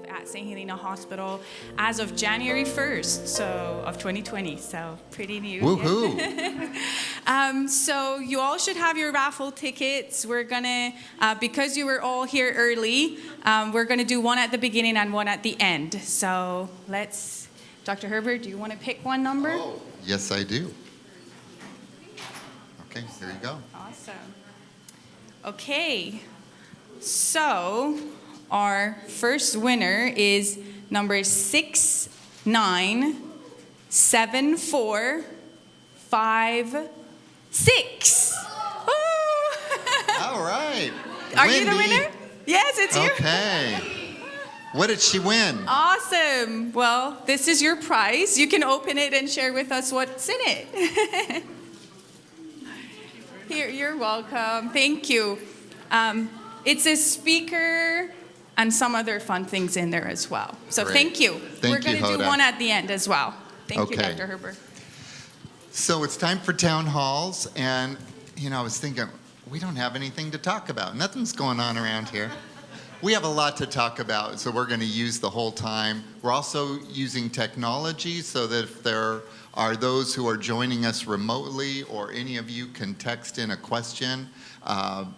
at St. Helena Hospital as of January 1st, of 2020, so pretty new. Woohoo! So you all should have your raffle tickets. We're gonna, because you were all here early, we're gonna do one at the beginning and one at the end. So Dr. Herbert, do you want to pick one number? Oh, yes, I do. Okay, here you go. Awesome. Okay, so our first winner is number 69745. All right. Are Wendy. you the winner? Yes, it's you. Okay. What did she win? Awesome. Well, this is your prize. You can open it and share with us what's in it. Here, you're welcome. Thank you. It's a speaker and some other fun things in there as well. So Great. thank you. We're going to do Hoda. one at the end as well. Thank you, Okay. Dr. Herbert. So it's time for town halls, and I was thinking, we don't have anything to talk about. Nothing's going on around here. We have a lot to talk about, so we're going to use the whole time. We're also using technology so that if there are those who are joining us remotely or any of you can text in a question,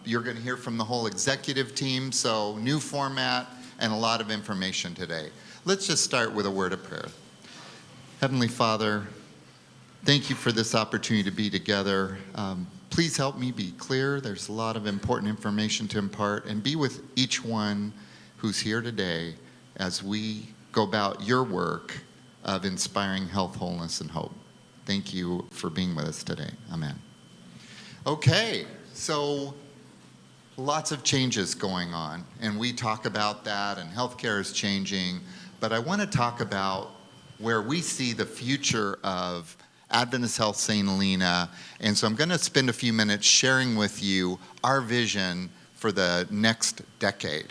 you're going to hear from the whole executive team, so new format and a lot of information today. Let's just start with a word of prayer. Heavenly Father, thank you for this opportunity to be together. Please help me be clear. There's a lot of important information to impart, and be with each one who's here today as we go about your work of inspiring health, wholeness, and hope. Thank you for being with us today. Amen. Okay, so lots of changes going on, and we talk about that, and healthcare is changing, but I want to talk about where we see the future of Adventist Health St. Helena, and so I'm going to spend a few minutes sharing with you our vision for the next decade.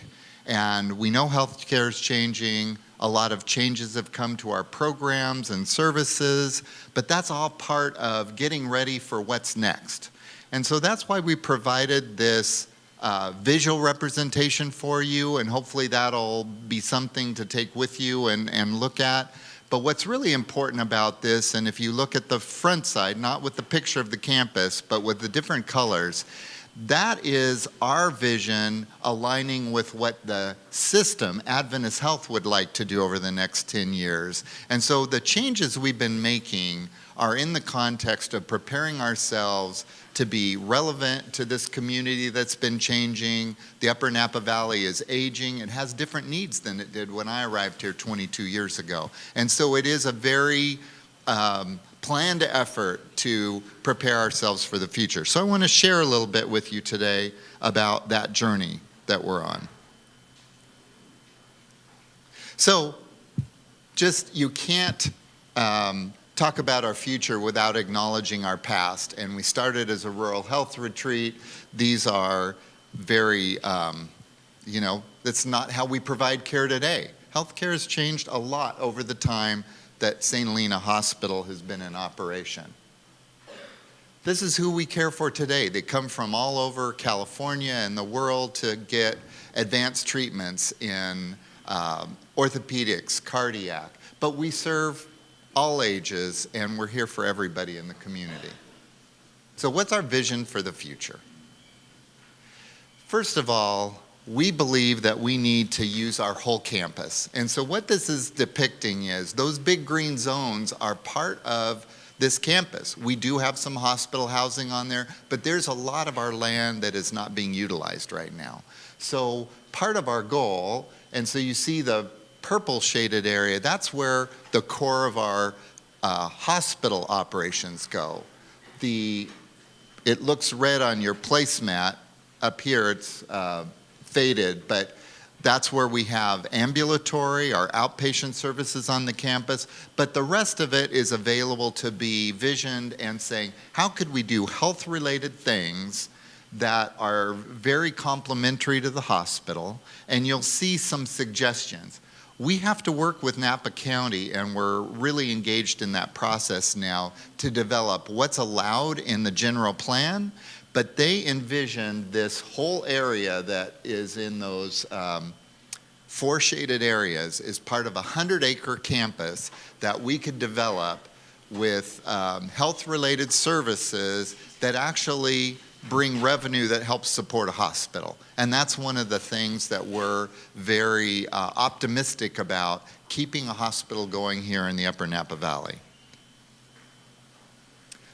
And we know healthcare is changing. A lot of changes have come to our programs and services, but that's all part of getting ready for what's next. And so that's why we provided this visual representation for you, and hopefully that'll be something to take with you and look at. But what's really important about this, and if you look at the front side, not with the picture of the campus, but with the different colors, that is our vision aligning with what the system, Adventist Health, would like to do over the next 10 years. And so the changes we've been making are in the context of preparing ourselves to be relevant to this community that's been changing. The Upper Napa Valley is aging. It has different needs than it did when I arrived here 22 years ago. And so it is a very planned effort to prepare ourselves for the future. So I want to share a little bit with you today about that journey that we're on. So you can't talk about our future without acknowledging our past. And we started as a rural health retreat. These are very, that's not how we provide care today. Healthcare has changed a lot over the time that St. Helena Hospital has been in operation. This is who we care for today. They come from all over California and the world to get advanced treatments in orthopedics, cardiac. But we serve all ages, and we're here for everybody in the community. So what's our vision for the future? First of all, we believe that we need to use our whole campus. And so what this is depicting is those big green zones are part of this campus. We do have some hospital housing on there, but there's a lot of our land that is not being utilized right now. So part of our goal, and so you see the purple shaded area, that's where the core of our hospital operations go. It looks red on your placemat. Up here it's faded, but that's where we have ambulatory, our outpatient services on the campus, but the rest of it is available to be visioned and saying, how could we do health-related things that are very complementary to the hospital? And you'll see some suggestions. We have to work with Napa County, and we're really engaged in that process now to develop what's allowed in the general plan, but they envision this whole area that is in those 4 shaded areas is part of a 100-acre campus that we could develop with health-related services that actually bring revenue that helps support a hospital. And that's one of the things that we're very optimistic about, keeping a hospital going here in the Upper Napa Valley.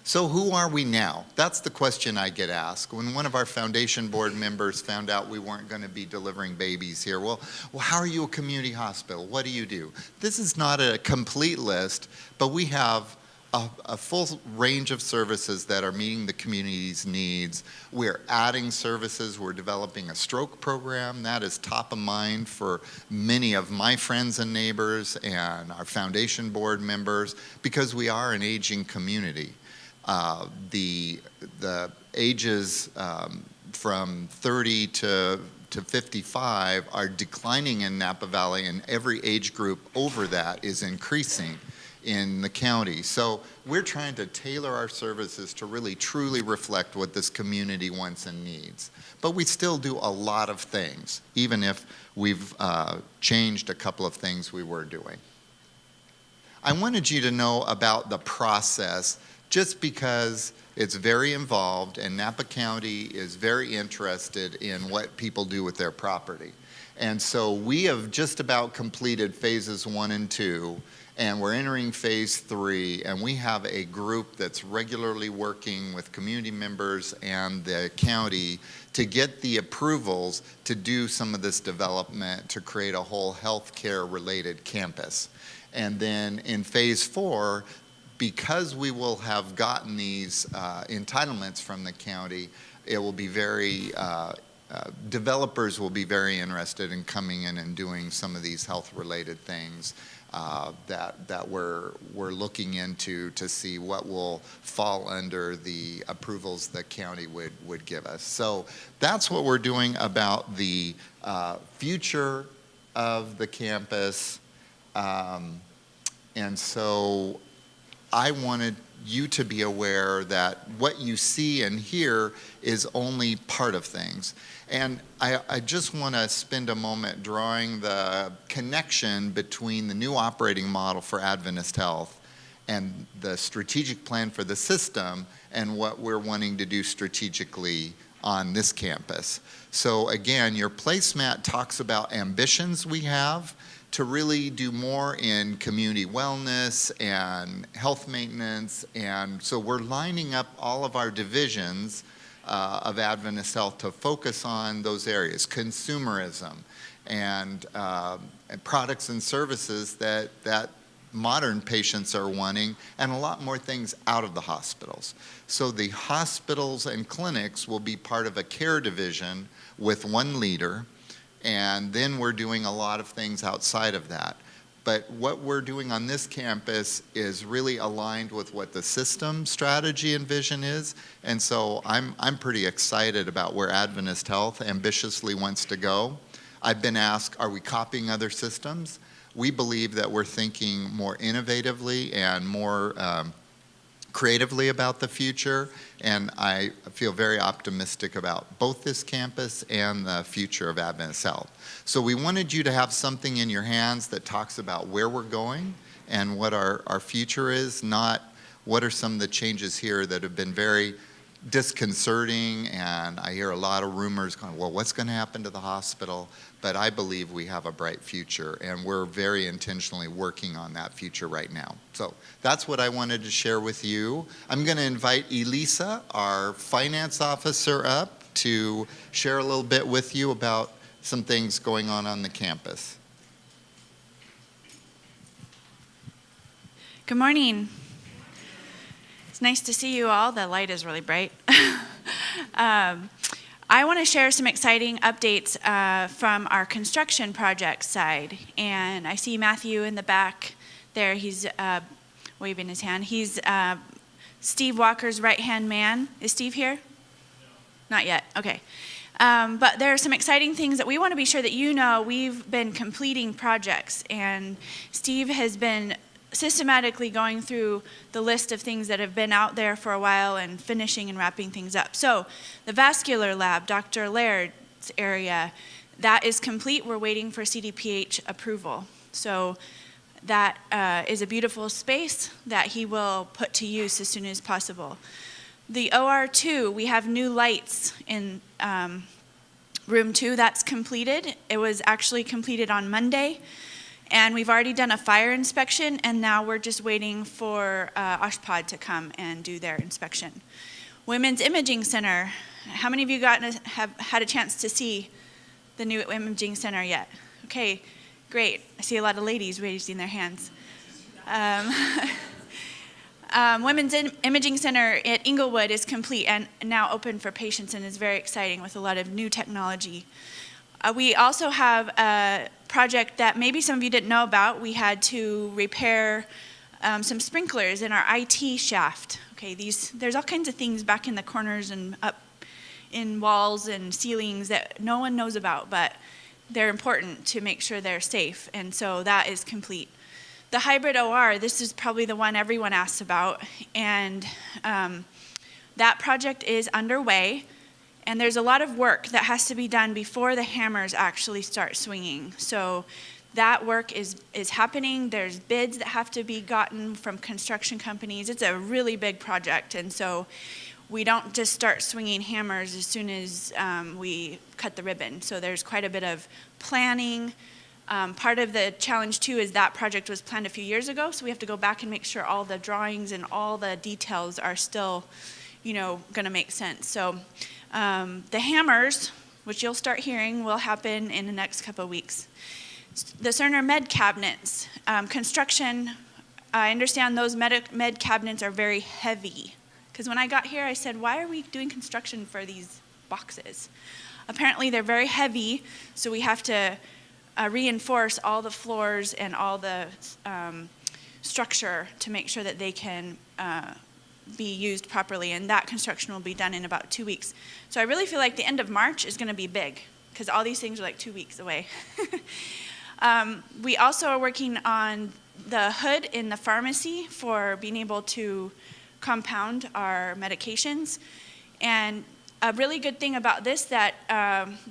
So who are we now? That's the question I get asked. When one of our foundation board members found out we weren't going to be delivering babies here, well, how are you a community hospital? What do you do? This is not a complete list, but we have a full range of services that are meeting the community's needs. We're adding services. We're developing a stroke program. That is top of mind for many of my friends and neighbors and our foundation board members, because we are an aging community. The ages from 30 to 55 are declining in Napa Valley, and every age group over that is increasing in the county. So we're trying to tailor our services to really truly reflect what this community wants and needs. But we still do a lot of things, even if we've changed a couple of things we were doing. I wanted you to know about the process just because it's very involved, and Napa County is very interested in what people do with their property. And so we have just about completed phases 1 and 2, and we're entering phase 3, and we have a group that's regularly working with community members and the county to get the approvals to do some of this development to create a whole healthcare related campus. And then in phase 4, because we will have gotten these entitlements from the county, it will be very, developers will be very interested in coming in and doing some of these health-related things that we're looking into to see what will fall under the approvals the county would give us. So that's what we're doing about the future of the campus. And so I wanted you to be aware that what you see and hear is only part of things. And I just want to spend a moment drawing the connection between the new operating model for Adventist Health and the strategic plan for the system and what we're wanting to do strategically on this campus. So again, your placemat talks about ambitions we have to really do more in community wellness and health maintenance. And so we're lining up all of our divisions of Adventist Health to focus on those areas, consumerism and products and services that modern patients are wanting, and a lot more things out of the hospitals. So the hospitals and clinics will be part of a care division with one leader, and then we're doing a lot of things outside of that. But what we're doing on this campus is really aligned with what the system strategy and vision is. And so I'm pretty excited about where Adventist Health ambitiously wants to go. I've been asked, are we copying other systems? We believe that we're thinking more innovatively and more creatively about the future, and I feel very optimistic about both this campus and the future of Adventist Health. So we wanted you to have something in your hands that talks about where we're going and what our future is, not what are some of the changes here that have been very disconcerting, and I hear a lot of rumors going, well, what's going to happen to the hospital? But I believe we have a bright future, and we're very intentionally working on that future right now. So that's what I wanted to share with you. I'm going to invite Elisa, our finance officer, up to share a little bit with you about some things going on the campus. Good morning. It's nice to see you all. The light is really bright. I want to share some exciting updates from our construction project side. And I see Matthew in the back there. He's waving his hand. He's Steve Walker's right-hand man. Is Steve here? No. Not yet. Okay. But there are some exciting things that we want to be sure that you know. We've been completing projects, and Steve has been systematically going through the list of things that have been out there for a while and finishing and wrapping things up. So the vascular lab, Dr. Laird's area, that is complete. We're waiting for CDPH approval. So that is a beautiful space that he will put to use as soon as possible. The OR2, we have new lights in room 2. That's completed. It was actually completed on Monday. And we've already done a fire inspection, and now we're just waiting for OSHPD to come and do their inspection. Women's Imaging Center. How many of you have had a chance to see the new imaging center yet? Okay, great. I see a lot of ladies raising their hands. Women's Imaging Center at Inglewood is complete and now open for patients and is very exciting with a lot of new technology. We also have a project that maybe some of you didn't know about. We had to repair some sprinklers in our IT shaft. Okay, there's all kinds of things back in the corners and up in walls and ceilings that no one knows about, but they're important to make sure they're safe, and so that is complete. The hybrid OR, this is probably the one everyone asks about, and that project is underway, and there's a lot of work that has to be done before the hammers actually start swinging. So that work is happening. There's bids that have to be gotten from construction companies. It's a really big project, and so we don't just start swinging hammers as soon as we cut the ribbon. So there's quite a bit of planning. Part of the challenge too is that project was planned a few years ago, so we have to go back and make sure all the drawings and all the details are still, going to make sense. So the hammers, which you'll start hearing, will happen in the next couple of weeks. The Cerner med cabinets, construction, I understand those med cabinets are very heavy. Because when I got here, I said, why are we doing construction for these boxes? Apparently they're very heavy, so we have to reinforce all the floors and all the structure to make sure that they can be used properly, and that construction will be done in about 2 weeks. So I really feel like the end of March is going to be big, because all these things are like 2 weeks away. We also are working on the hood in the pharmacy for being able to compound our medications. And a really good thing about this that,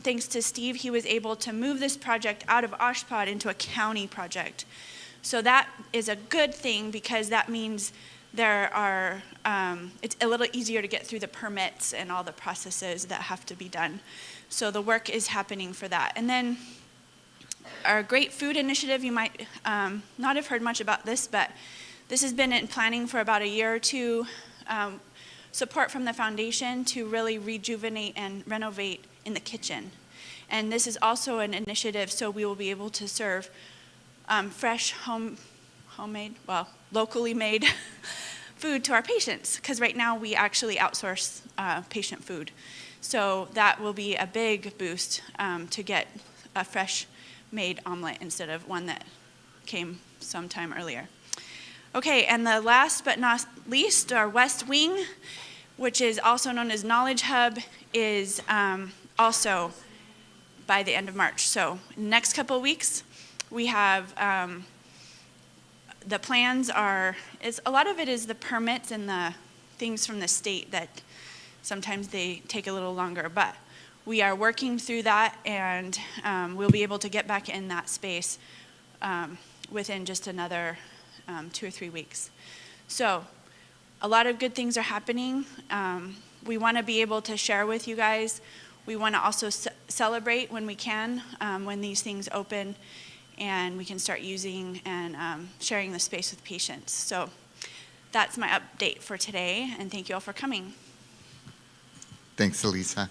thanks to Steve, he was able to move this project out of OSHPD into a county project. So that is a good thing, because that means it's a little easier to get through the permits and all the processes that have to be done. So the work is happening for that. And then our Great Food Initiative, you might not have heard much about this, but this has been in planning for about a year or two. Support from the foundation to really rejuvenate and renovate in the kitchen. And this is also an initiative so we will be able to serve fresh, locally made food to our patients, because right now we actually outsource patient food. So that will be a big boost to get a fresh made omelet instead of one that came sometime earlier. Okay, and the last but not least, our West Wing, which is also known as Knowledge Hub, is also by the end of March. So next couple of weeks, we have the plans are, a lot of it is the permits and the things from the state that sometimes they take a little longer, but we are working through that, and we'll be able to get back in that space within just another 2 or 3 weeks. So a lot of good things are happening. We want to be able to share with you guys. We want to also celebrate when we can, when these things open and we can start using and sharing the space with patients. So that's my update for today, and thank you all for coming. Thanks, Elisa.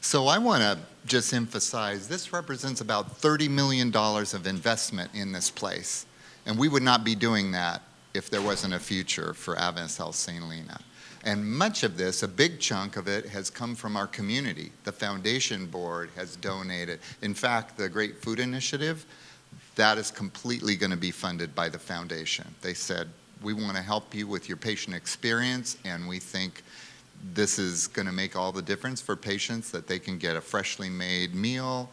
So I want to just emphasize, this represents about $30 million of investment in this place. And we would not be doing that if there wasn't a future for Adventist Health St. Helena. And much of this, a big chunk of it, has come from our community. The foundation board has donated. In fact, the Great Food Initiative, that is completely going to be funded by the foundation. They said, we want to help you with your patient experience, and we think this is going to make all the difference for patients, that they can get a freshly made meal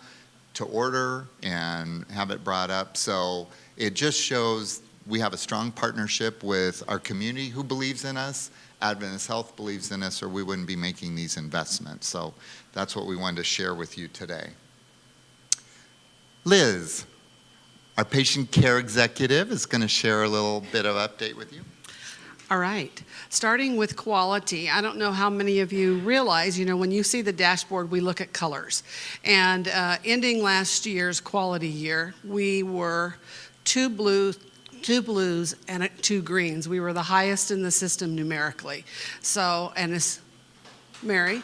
to order and have it brought up. So it just shows we have a strong partnership with our community who believes in us. Adventist Health believes in us, or we wouldn't be making these investments. So that's what we wanted to share with you today. Liz, our patient care executive, is going to share a little bit of update with you. All right. Starting with quality, I don't know how many of you realize, when you see the dashboard, we look at colors. And ending last year's quality year, we were two blues and 2 greens. We were the highest in the system numerically. So, and it's Mary.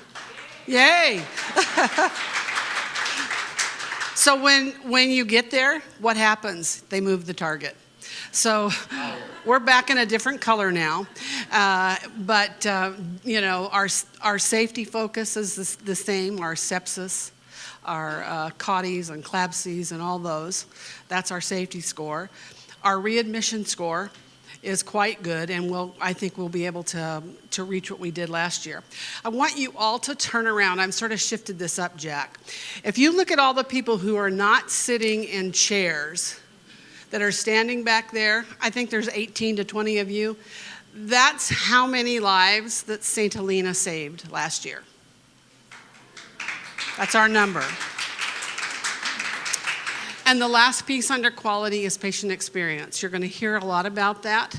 Yay! So when you get there, what happens? They move the target. So we're back in a different color now. But our safety focus is the same, our sepsis, our CAUTIs and CLABSIs and all those. That's our safety score. Our readmission score is quite good, and I think we'll be able to reach what we did last year. I want you all to turn around. I'm sort of shifted this up, Jack. If you look at all the people who are not sitting in chairs that are standing back there, I think there's 18 to 20 of you. That's how many lives that St. Helena saved last year. That's our number. And the last piece under quality is patient experience. You're going to hear a lot about that.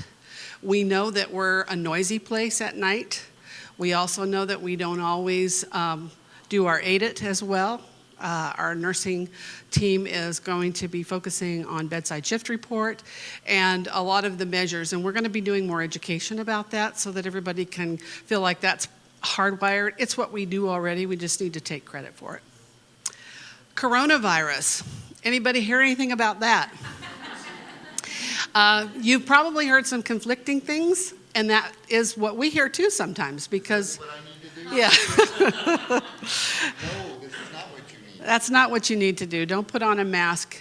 We know that we're a noisy place at night. We also know that we don't always do our AIDIT as well. Our nursing team is going to be focusing on bedside shift report and a lot of the measures. And we're going to be doing more education about that so that everybody can feel like that's hardwired. It's what we do already. We just need to take credit for it. Coronavirus. Anybody hear anything about that? You've probably heard some conflicting things, and that is what we hear too sometimes because, what I need to do? Yeah. No, this is not what you need. That's not what you need to do. Don't put on a mask.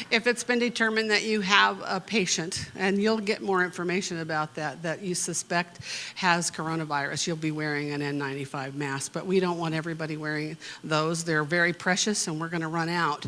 If it's been determined that you have a patient, and you'll get more information about that you suspect has coronavirus, you'll be wearing an N95 mask. But we don't want everybody wearing those. They're very precious, and we're going to run out.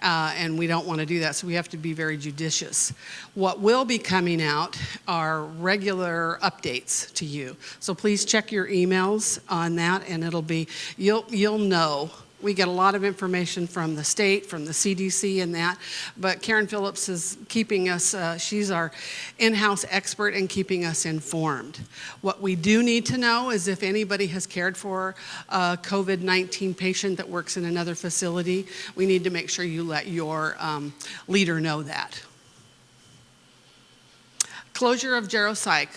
And we don't want to do that, so we have to be very judicious. What will be coming out are regular updates to you. So please check your emails on that, and it'll be, you'll know. We get a lot of information from the state, from the CDC and that, but Karen Phillips is keeping us, she's our in-house expert in keeping us informed. What we do need to know is if anybody has cared for a COVID-19 patient that works in another facility, we need to make sure you let your leader know that. Closure of geropsych.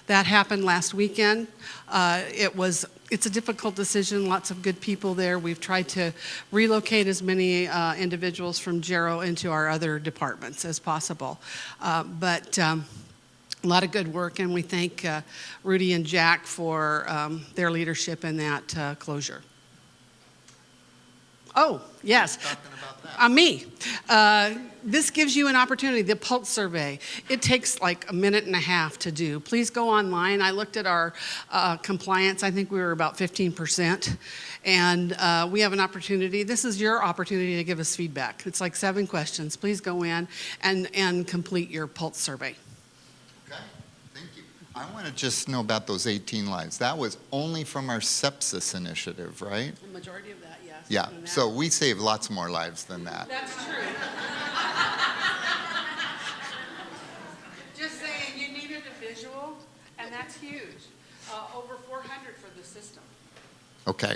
That happened last weekend. It's a difficult decision, lots of good people there. We've tried to relocate as many individuals from Gero into our other departments as possible. But a lot of good work, and we thank Rudy and Jack for their leadership in that closure. Oh, yes. Talking about that. Me. This gives you an opportunity, the pulse survey. It takes like a minute and a half to do. Please go online. I looked at our compliance. I think we were about 15%. And we have an opportunity. This is your opportunity to give us feedback. It's like 7 questions. Please go in and complete your pulse survey. Okay, thank you. I want to just know about those 18 lives. That was only from our sepsis initiative, right? The majority of that, yes. Yeah, so we save lots more lives than that. That's true. Just saying, you needed a visual, and that's huge. Over 400 for the system. Okay.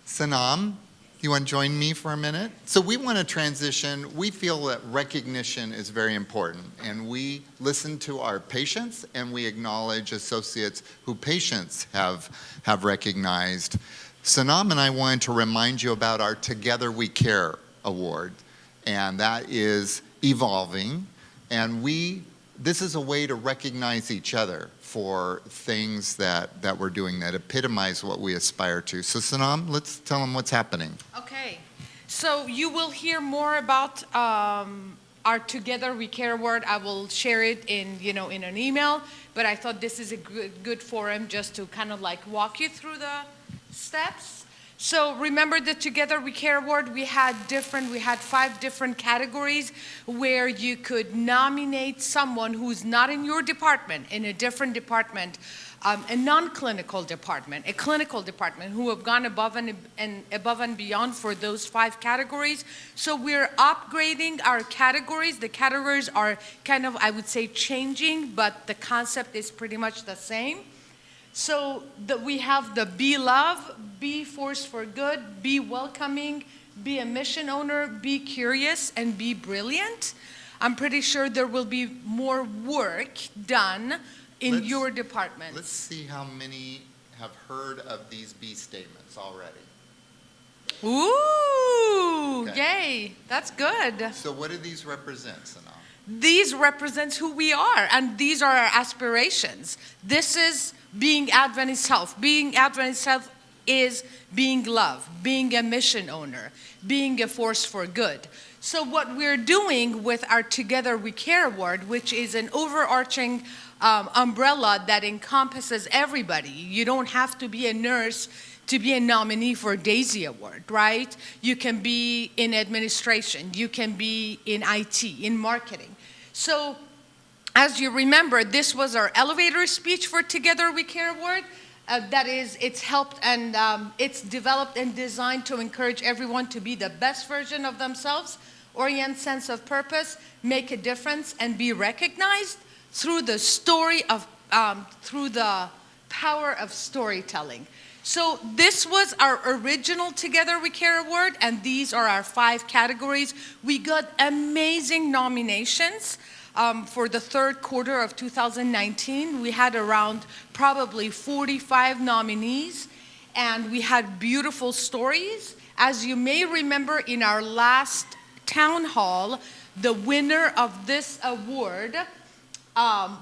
Sanam, you want to join me for a minute? So we want to transition. We feel that recognition is very important, and we listen to our patients, and we acknowledge associates who patients have recognized. Sanam and I wanted to remind you about our Together We Care award, and that is evolving, and this is a way to recognize each other for things that we're doing that epitomize what we aspire to. So Sanam, let's tell them what's happening. Okay, so you will hear more about our Together We Care award. I will share it in an email, but I thought this is a good forum just to kind of like walk you through the steps. So remember the Together We Care Award, we had 5 different categories where you could nominate someone who's not in your department, in a different department, a non-clinical department, a clinical department, who have gone above and beyond for those 5 categories. So we're upgrading our categories. The categories are kind of, I would say, changing, but the concept is pretty much the same. So we have the Be Love, Be Force for Good, Be Welcoming, Be a Mission Owner, Be Curious, and Be Brilliant. I'm pretty sure there will be more work done in your department. Let's see how many have heard of these B statements already. Ooh, Okay. Yay, that's good. So what do these represent, Sanam? These represent who we are, and these are our aspirations. This is being Adventist Health. Being Adventist Health is being love, being a mission owner, being a force for good. So what we're doing with our Together We Care Award, which is an overarching umbrella that encompasses everybody. You don't have to be a nurse to be a nominee for a Daisy Award, right? You can be in administration, you can be in IT, in marketing. So as you remember, this was our elevator speech for Together We Care Award. That is, it's helped and it's developed and designed to encourage everyone to be the best version of themselves, orient sense of purpose, make a difference, and be recognized through the through the power of storytelling. So this was our original Together We Care Award, and these are our 5 categories. We got amazing nominations. For the 3rd quarter of 2019, we had around probably 45 nominees, and we had beautiful stories. As you may remember, in our last town hall, the winner of this award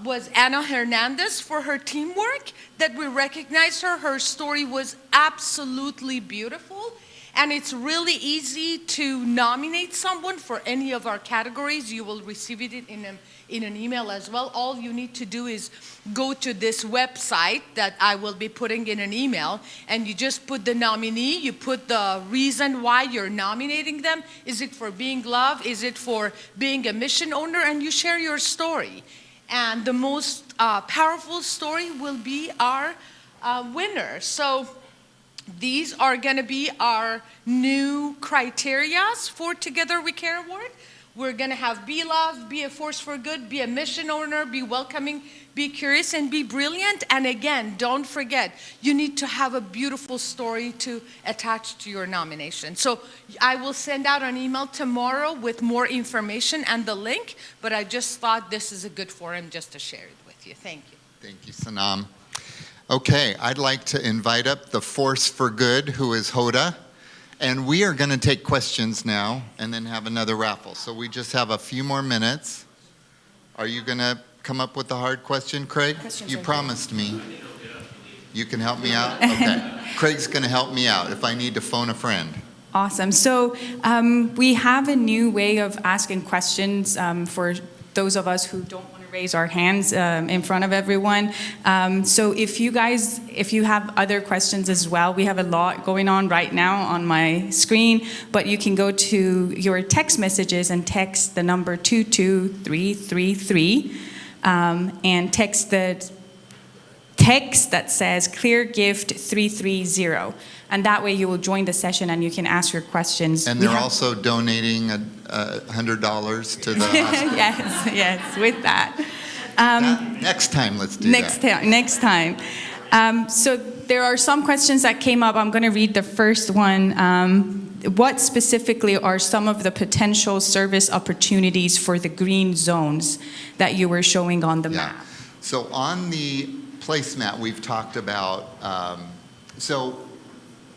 was Ana Hernandez for her teamwork, that we recognized her. Her story was absolutely beautiful. And it's really easy to nominate someone for any of our categories. You will receive it in an email as well. All you need to do is go to this website that I will be putting in an email, and you just put the nominee, you put the reason why you're nominating them. Is it for being loved? Is it for being a mission owner? And you share your story. And the most powerful story will be our winner. So these are going to be our new criterias for Together We Care Award. We're going to have Be Love, Be a Force for Good, Be a Mission Owner, Be Welcoming, Be Curious, and Be Brilliant. And again, don't forget, you need to have a beautiful story to attach to your nomination. So I will send out an email tomorrow with more information and the link, but I just thought this is a good forum just to share it with you. Thank you. Thank you, Sanam. Okay, I'd like to invite up the Force for Good, who is Hoda. And we are going to take questions now and then have another raffle. So we just have a few more minutes. Are you going to come up with the hard question, Craig? You promised me. You can help me out? Okay. Craig's going to help me out if I need to phone a friend. Awesome. So we have a new way of asking questions for those of us who don't want to raise our hands in front of everyone. So if you have other questions as well, we have a lot going on right now on my screen, but you can go to your text messages and text the number 22333 and text the text that says Clear Gift 330. And that way you will join the session and you can ask your questions. And they're also donating $100 to the hospital. Yes, with that. Next time, let's do Next time. So there are some questions that came up. I'm going to read the first one. What specifically are some of the potential service opportunities for the green zones that you were showing on the map? So on the placemat we've talked about, so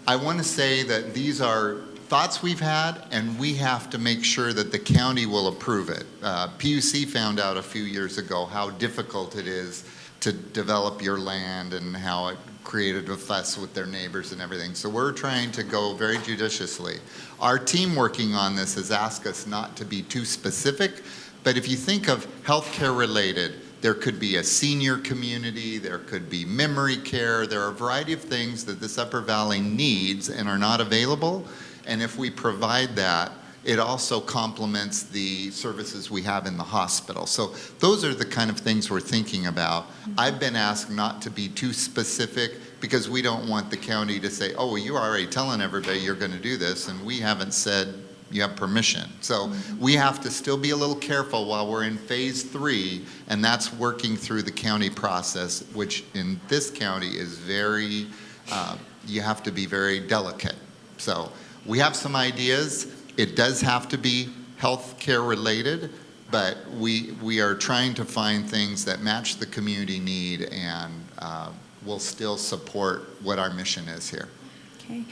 I want to say that these are thoughts we've had, and we have to make sure that the county will approve it. PUC found out a few years ago how difficult it is to develop your land and how it created a fuss with their neighbors and everything. So we're trying to go very judiciously. Our team working on this has asked us not to be too specific, but if you think of healthcare related, There could be a senior community, there could be memory care. There are a variety of things that this Upper Valley needs and are not available. And if we provide that, it also complements the services we have in the hospital. So those are the kind of things we're thinking about. I've been asked not to be too specific because we don't want the county to say, oh, well, you're already telling everybody you're going to do this, and we haven't said you have permission. So we have to still be a little careful while we're in phase 3, and that's working through the county process, which in this county is very, you have to be very delicate. So we have some ideas. It does have to be healthcare related, but we are trying to find things that match the community need and will still support what our mission is here. Okay.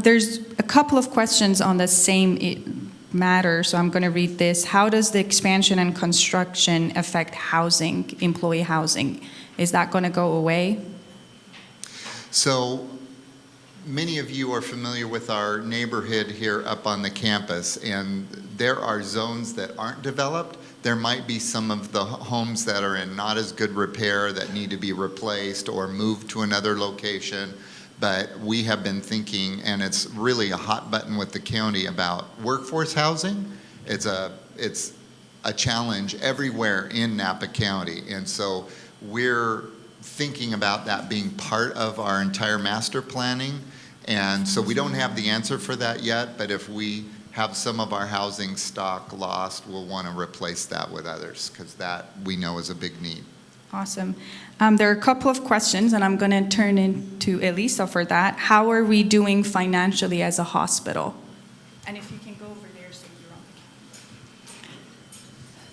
There's a couple of questions on the same matter, so I'm going to read this. How does the expansion and construction affect housing, employee housing? Is that going to go away? So many of you are familiar with our neighborhood here up on the campus, and there are zones that aren't developed. There might be some of the homes that are in not as good repair that need to be replaced or moved to another location. But we have been thinking, and it's really a hot button with the county, about workforce housing. It's a challenge everywhere in Napa County, and so we're thinking about that being part of our entire master planning. And so we don't have the answer for that yet, but if we have some of our housing stock lost, we'll want to replace that with others, because that we know is a big need. Awesome. There are a couple of questions, and I'm going to turn into Elisa for that. How are we doing financially as a hospital? And if you can go over there so you're on the camera.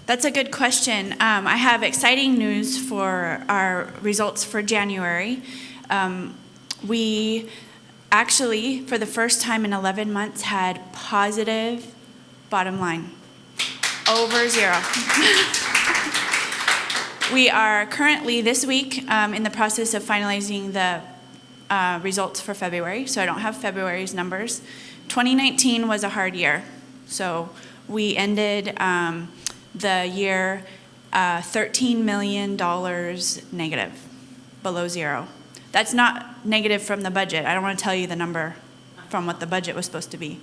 That's a good question. I have exciting news for our results for January. We actually, for the first time in 11 months, had positive bottom line, over zero. We are currently, this week, in the process of finalizing the results for February, so I don't have February's numbers. 2019 was a hard year, so we ended the year $13 million negative, below zero. That's not negative from the budget. I don't want to tell you the number from what the budget was supposed to be.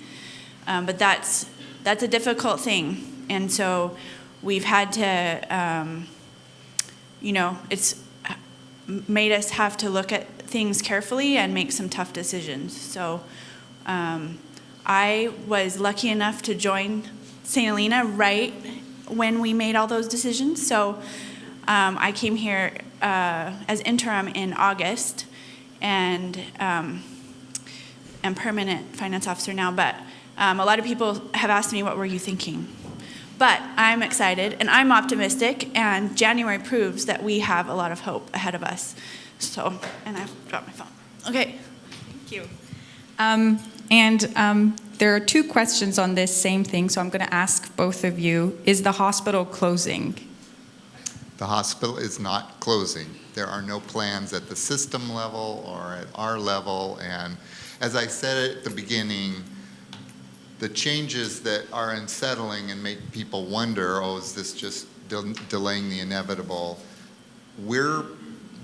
But that's a difficult thing. And so we've had to, it's made us have to look at things carefully and make some tough decisions. So I was lucky enough to join St. Helena right when we made all those decisions. So I came here as interim in August, and am permanent finance officer now. But a lot of people have asked me, what were you thinking? But I'm excited, and I'm optimistic, and January proves that we have a lot of hope ahead of us. So, and I've dropped my phone. Okay. Thank you. There are two questions on this same thing, so I'm going to ask both of you. Is the hospital closing? The hospital is not closing. There are no plans at the system level or at our level. And as I said at the beginning, the changes that are unsettling and make people wonder, oh, is this just delaying the inevitable? We're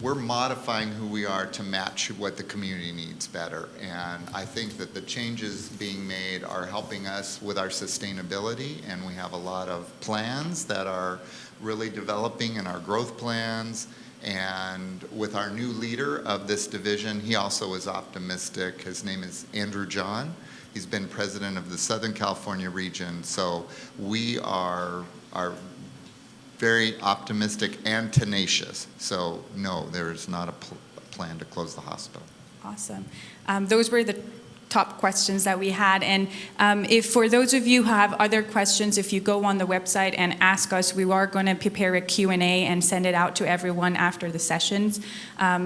modifying who we are to match what the community needs better. And I think that the changes being made are helping us with our sustainability, and we have a lot of plans that are really developing in our growth plans. And with our new leader of this division, he also is optimistic. His name is Andrew John. He's been president of the Southern California region. So we are very optimistic and tenacious. So no, there's not a plan to close the hospital. Awesome. Those were the top questions that we had. And if for those of you who have other questions, if you go on the website and ask us, we are going to prepare a Q&A and send it out to everyone after the sessions.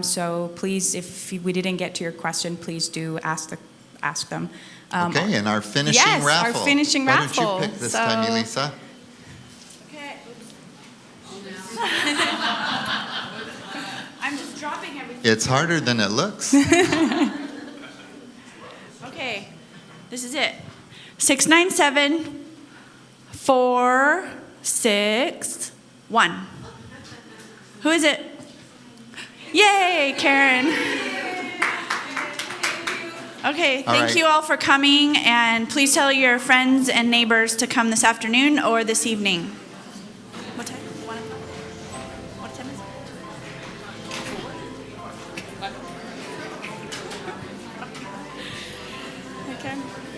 So please, if we didn't get to your question, please do ask them. Okay, and our finishing yes, raffle. Our finishing raffle. Why don't you pick this time, Elisa? Okay. I'm just dropping everything. It's harder than it looks. Okay, this is it. 697-461. Who is it? Yay, Karen. Okay, thank right. you all for coming, and please tell your friends and neighbors to come this afternoon or this evening. What time? 1 o'clock? What time is it? Okay.